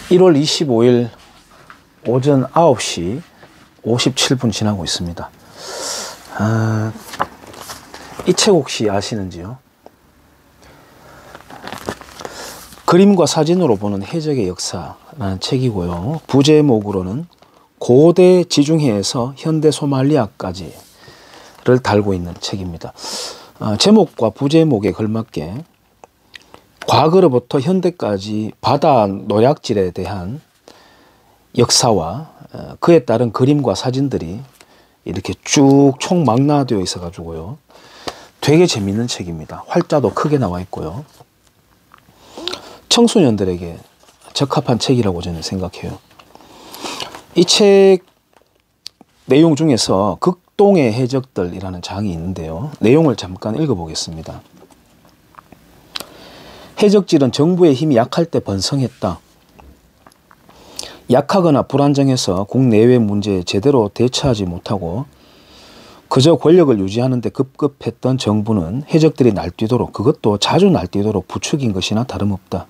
1월 25일 오전 9시 57분 지나고 있습니다. 이책 혹시 아시는지요? 그림과 사진으로 보는 해적의 역사라는 책이고요. 부제목으로는 고대 지중해에서 현대 소말리아까지를 달고 있는 책입니다. 제목과 부제목에 걸맞게 과거로부터 현대까지 바다 노략질에 대한 역사와 그에 따른 그림과 사진들이 이렇게 쭉 총망라되어 있어 가지고요. 되게 재밌는 책입니다. 활자도 크게 나와 있고요. 청소년들에게 적합한 책이라고 저는 생각해요. 이 책 내용 중에서 극동의 해적들이라는 장이 있는데요. 내용을 잠깐 읽어보겠습니다. 해적질은 정부의 힘이 약할 때 번성했다. 약하거나 불안정해서 국내외 문제에 제대로 대처하지 못하고 그저 권력을 유지하는 데 급급했던 정부는 해적들이 날뛰도록, 그것도 자주 날뛰도록 부추긴 것이나 다름없다.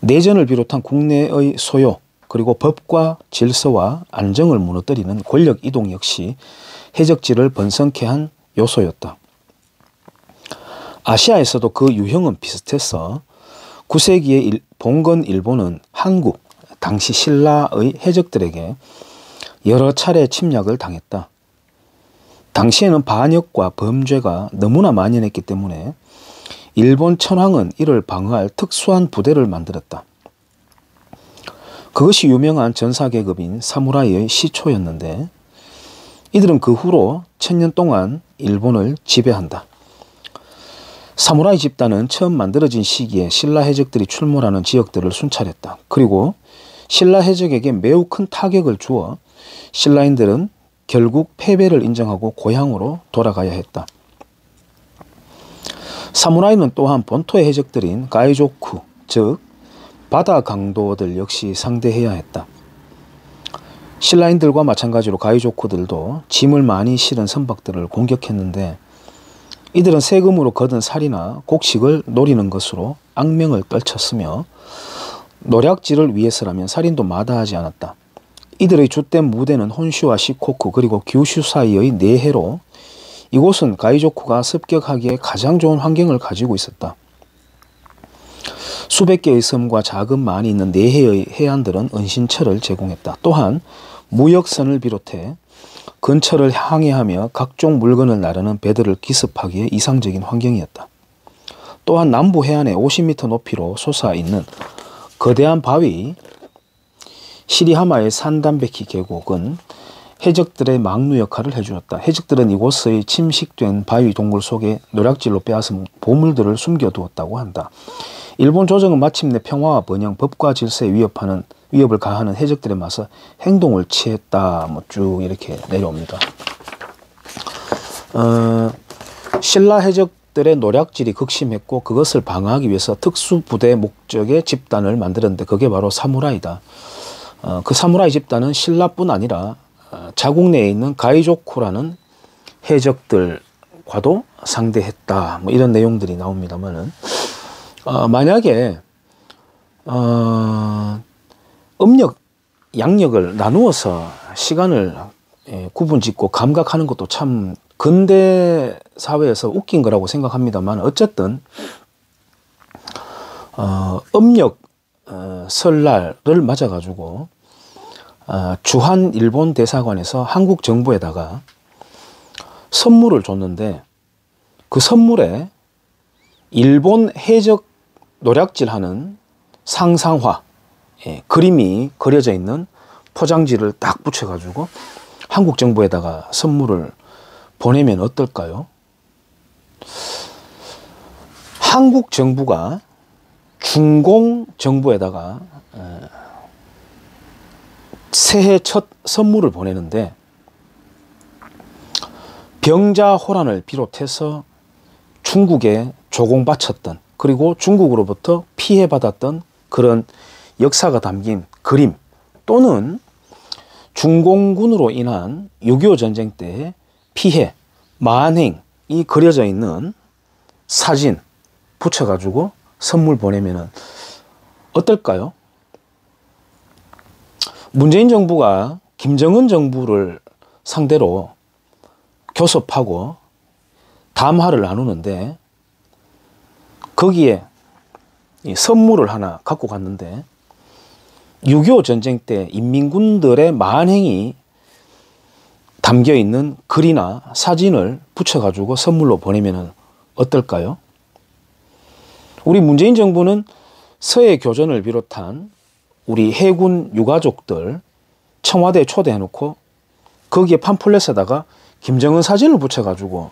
내전을 비롯한 국내의 소요, 그리고 법과 질서와 안정을 무너뜨리는 권력 이동 역시 해적질을 번성케 한 요소였다. 아시아에서도 그 유형은 비슷해서 9세기에 봉건 일본은 한국, 당시 신라의 해적들에게 여러 차례 침략을 당했다. 당시에는 반역과 범죄가 너무나 만연했기 때문에 일본 천황은 이를 방어할 특수한 부대를 만들었다. 그것이 유명한 전사계급인 사무라이의 시초였는데 이들은 그 후로 1000년 동안 일본을 지배한다. 사무라이 집단은 처음 만들어진 시기에 신라 해적들이 출몰하는 지역들을 순찰했다. 그리고 신라 해적에게 매우 큰 타격을 주어 신라인들은 결국 패배를 인정하고 고향으로 돌아가야 했다. 사무라이는 또한 본토의 해적들인 가이조쿠, 즉 바다 강도들 역시 상대해야 했다. 신라인들과 마찬가지로 가이조쿠들도 짐을 많이 실은 선박들을 공격했는데 이들은 세금으로 거둔 살이나 곡식을 노리는 것으로 악명을 떨쳤으며 노략질을 위해서라면 살인도 마다하지 않았다. 이들의 주된 무대는 혼슈와 시코쿠 그리고 규슈 사이의 내해로 이곳은 가이조쿠가 습격하기에 가장 좋은 환경을 가지고 있었다. 수백 개의 섬과 작은 만이 있는 내해의 해안들은 은신처를 제공했다. 또한 무역선을 비롯해 근처를 항해하며 각종 물건을 나르는 배들을 기습하기에 이상적인 환경이었다. 또한 남부 해안에 50m 높이로 솟아있는 거대한 바위 시리하마의 산담베키 계곡은 해적들의 막루 역할을 해주었다. 해적들은 이곳의 침식된 바위 동굴 속에 노략질로 빼앗은 보물들을 숨겨두었다고 한다. 일본 조정은 마침내 평화와 번영, 법과 질서에 위협을 가하는 해적들에 맞서 행동을 취했다. 쭉 이렇게 내려옵니다. 신라 해적들의 노략질이 극심했고 그것을 방어하기 위해서 특수부대 목적의 집단을 만들었는데 그게 바로 사무라이다. 그 사무라이 집단은 신라뿐 아니라 자국 내에 있는 가이조쿠라는 해적들과도 상대했다. 이런 내용들이 나옵니다만은 만약에 음력, 양력을 나누어서 시간을 구분짓고 감각하는 것도 참 근대 사회에서 웃긴 거라고 생각합니다만 어쨌든 음력 설날을 맞아가지고 주한 일본 대사관에서 한국 정부에다가 선물을 줬는데 그 선물에 일본 해적 노략질하는 상상화, 그림이 그려져 있는 포장지를 딱 붙여가지고 한국 정부에다가 선물을 보내면 어떨까요? 한국 정부가 중공 정부에다가 새해 첫 선물을 보내는데 병자호란을 비롯해서 중국에 조공바쳤던 그리고 중국으로부터 피해받았던 그런 역사가 담긴 그림 또는 중공군으로 인한 6.25 전쟁 때의 피해, 만행이 그려져 있는 사진 붙여가지고 선물 보내면은 어떨까요? 문재인 정부가 김정은 정부를 상대로 교섭하고 담화를 나누는데 거기에 선물을 하나 갖고 갔는데 6.25 전쟁 때 인민군들의 만행이 담겨있는 글이나 사진을 붙여가지고 선물로 보내면 어떨까요? 우리 문재인 정부는 서해 교전을 비롯한 우리 해군 유가족들 청와대에 초대해놓고 거기에 팜플렛에다가 김정은 사진을 붙여가지고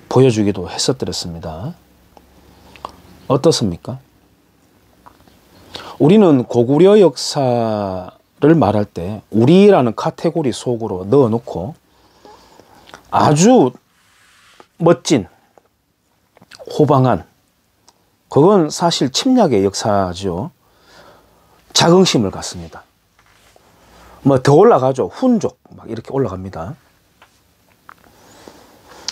보여주기도 했었더랬습니다. 어떻습니까? 우리는 고구려 역사를 말할 때 우리라는 카테고리 속으로 넣어놓고 아주 멋진 호방한, 그건 사실 침략의 역사죠. 자긍심을 갖습니다. 뭐 더 올라가죠. 훈족 막 이렇게 올라갑니다.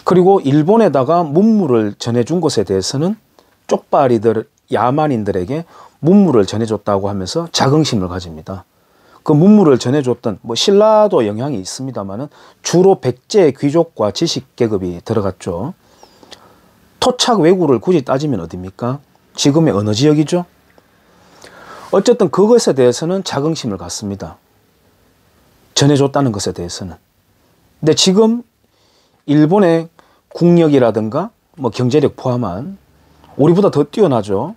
그리고 일본에다가 문물을 전해준 것에 대해서는 쪽발이들, 야만인들에게 문물을 전해줬다고 하면서 자긍심을 가집니다. 그 문물을 전해줬던, 뭐 신라도 영향이 있습니다만은 주로 백제 귀족과 지식 계급이 들어갔죠. 토착 왜구를 굳이 따지면 어디입니까? 지금의 어느 지역이죠? 어쨌든 그것에 대해서는 자긍심을 갖습니다. 전해줬다는 것에 대해서는. 근데 지금 일본의 국력이라든가 뭐 경제력 포함한 우리보다 더 뛰어나죠.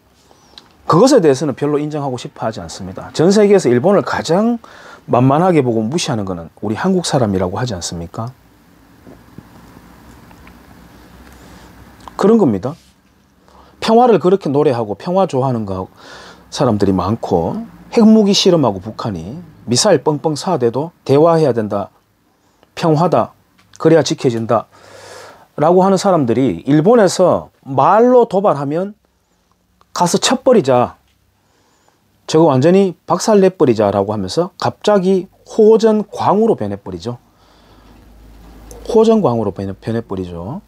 그것에 대해서는 별로 인정하고 싶어 하지 않습니다. 전 세계에서 일본을 가장 만만하게 보고 무시하는 것은 우리 한국 사람이라고 하지 않습니까? 그런 겁니다. 평화를 그렇게 노래하고 평화 좋아하는 사람들이 많고 핵무기 실험하고 북한이 미사일 뻥뻥 쏴대도 대화해야 된다. 평화다. 그래야 지켜진다. 라고 하는 사람들이 일본에서 말로 도발하면 가서 쳐버리자. 저거 완전히 박살내버리자 라고 하면서 갑자기 호전광으로 변해버리죠. 호전광으로 변해버리죠.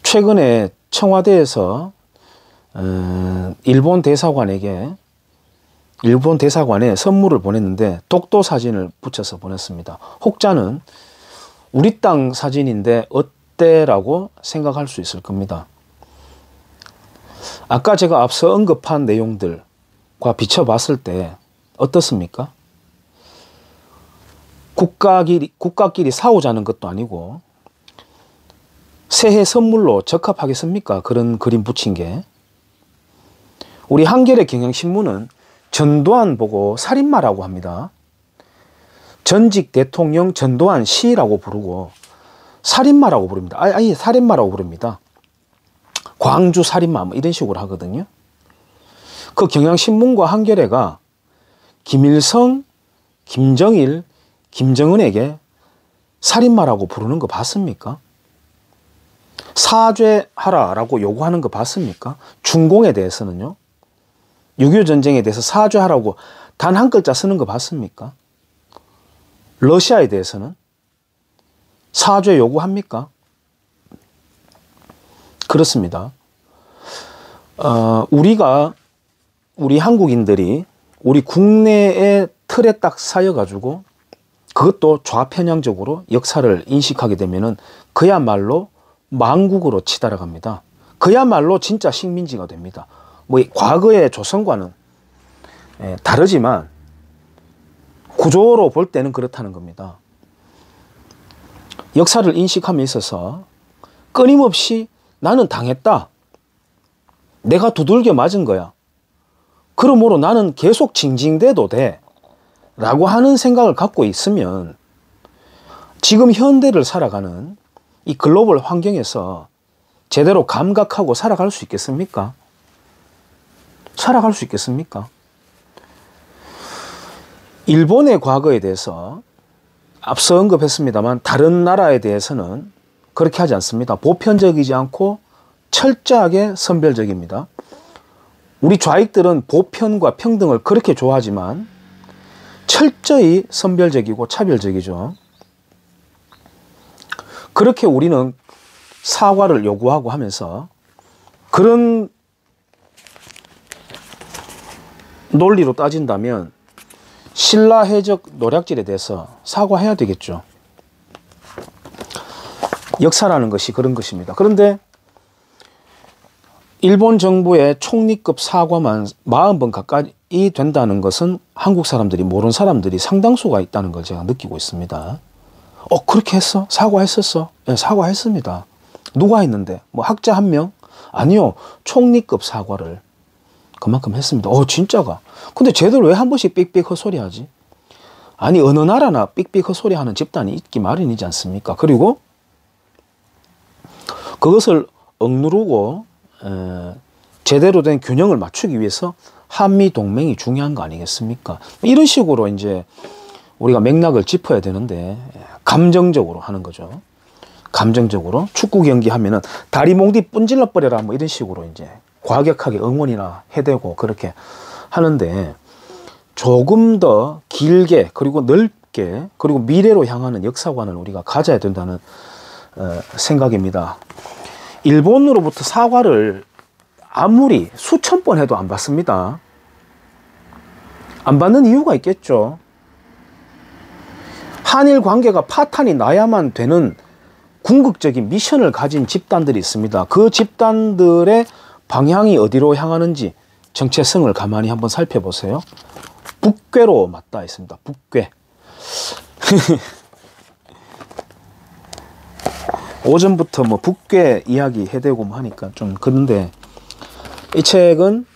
최근에 청와대에서 일본 대사관에 선물을 보냈는데 독도 사진을 붙여서 보냈습니다. 혹자는 우리 땅 사진인데 어때라고 생각할 수 있을 겁니다. 아까 제가 앞서 언급한 내용들과 비춰봤을 때 어떻습니까? 국가끼리 싸우자는 것도 아니고 새해 선물로 적합하겠습니까? 그런 그림 붙인 게. 우리 한겨레 경향신문은 전두환 보고 살인마라고 합니다. 전직 대통령 전두환 시라고 부르고 살인마라고 부릅니다. 아니 살인마라고 부릅니다. 광주 살인마 뭐 이런 식으로 하거든요. 그 경향신문과 한겨레가 김일성, 김정일, 김정은에게 살인마라고 부르는 거 봤습니까? 사죄하라라고 요구하는 거 봤습니까? 중공에 대해서는요. 6.25 전쟁에 대해서 사죄하라고 단 한 글자 쓰는 거 봤습니까? 러시아에 대해서는 사죄 요구합니까? 그렇습니다. 우리 한국인들이 우리 국내의 틀에 딱 쌓여가지고 그것도 좌편향적으로 역사를 인식하게 되면은 그야말로 망국으로 치달아갑니다. 그야말로 진짜 식민지가 됩니다. 뭐 과거의 조선과는 다르지만 구조로 볼 때는 그렇다는 겁니다. 역사를 인식함에 있어서 끊임없이 나는 당했다. 내가 두들겨 맞은 거야. 그러므로 나는 계속 징징대도 돼. 라고 하는 생각을 갖고 있으면 지금 현대를 살아가는 이 글로벌 환경에서 제대로 감각하고 살아갈 수 있겠습니까? 살아갈 수 있겠습니까? 일본의 과거에 대해서 앞서 언급했습니다만 다른 나라에 대해서는 그렇게 하지 않습니다. 보편적이지 않고 철저하게 선별적입니다. 우리 좌익들은 보편과 평등을 그렇게 좋아하지만 철저히 선별적이고 차별적이죠. 그렇게 우리는 사과를 요구하고 하면서 그런 논리로 따진다면 신라 해적 노략질에 대해서 사과해야 되겠죠. 역사라는 것이 그런 것입니다. 그런데 일본 정부의 총리급 사과만 40번 가까이 된다는 것은 한국 사람들이 모르는 사람들이 상당수가 있다는 걸 제가 느끼고 있습니다. 그렇게 했어? 사과했었어? 네, 사과했습니다. 누가 했는데? 뭐 학자 한 명? 아니요. 총리급 사과를 그만큼 했습니다. 진짜가. 근데 쟤들 왜 한 번씩 삑삑 헛소리 하지? 아니 어느 나라나 삑삑 헛소리 하는 집단이 있기 마련이지 않습니까? 그리고 그것을 억누르고 제대로 된 균형을 맞추기 위해서 한미 동맹이 중요한 거 아니겠습니까? 이런 식으로 이제 우리가 맥락을 짚어야 되는데 감정적으로 하는 거죠. 감정적으로 축구 경기 하면은 다리 몽디 뿜질러 버려라 뭐 이런 식으로 이제 과격하게 응원이나 해대고 그렇게 하는데 조금 더 길게 그리고 넓게 그리고 미래로 향하는 역사관을 우리가 가져야 된다는 생각입니다. 일본으로부터 사과를 아무리 수천 번 해도 안 받습니다. 안 받는 이유가 있겠죠. 한일 관계가 파탄이 나야만 되는 궁극적인 미션을 가진 집단들이 있습니다. 그 집단들의 방향이 어디로 향하는지 정체성을 가만히 한번 살펴보세요. 북괴로 맞닿아 있습니다. 북괴. 오전부터 뭐 북괴 이야기 해대고 뭐 하니까 좀 그런데 이 책은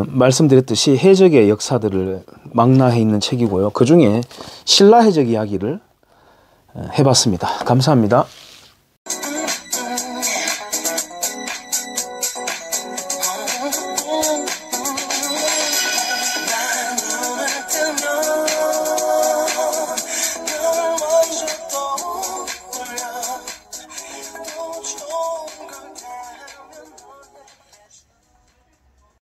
말씀드렸듯이 해적의 역사들을 망라해 있는 책이고요. 그 중에 신라 해적 이야기를 해봤습니다. 감사합니다.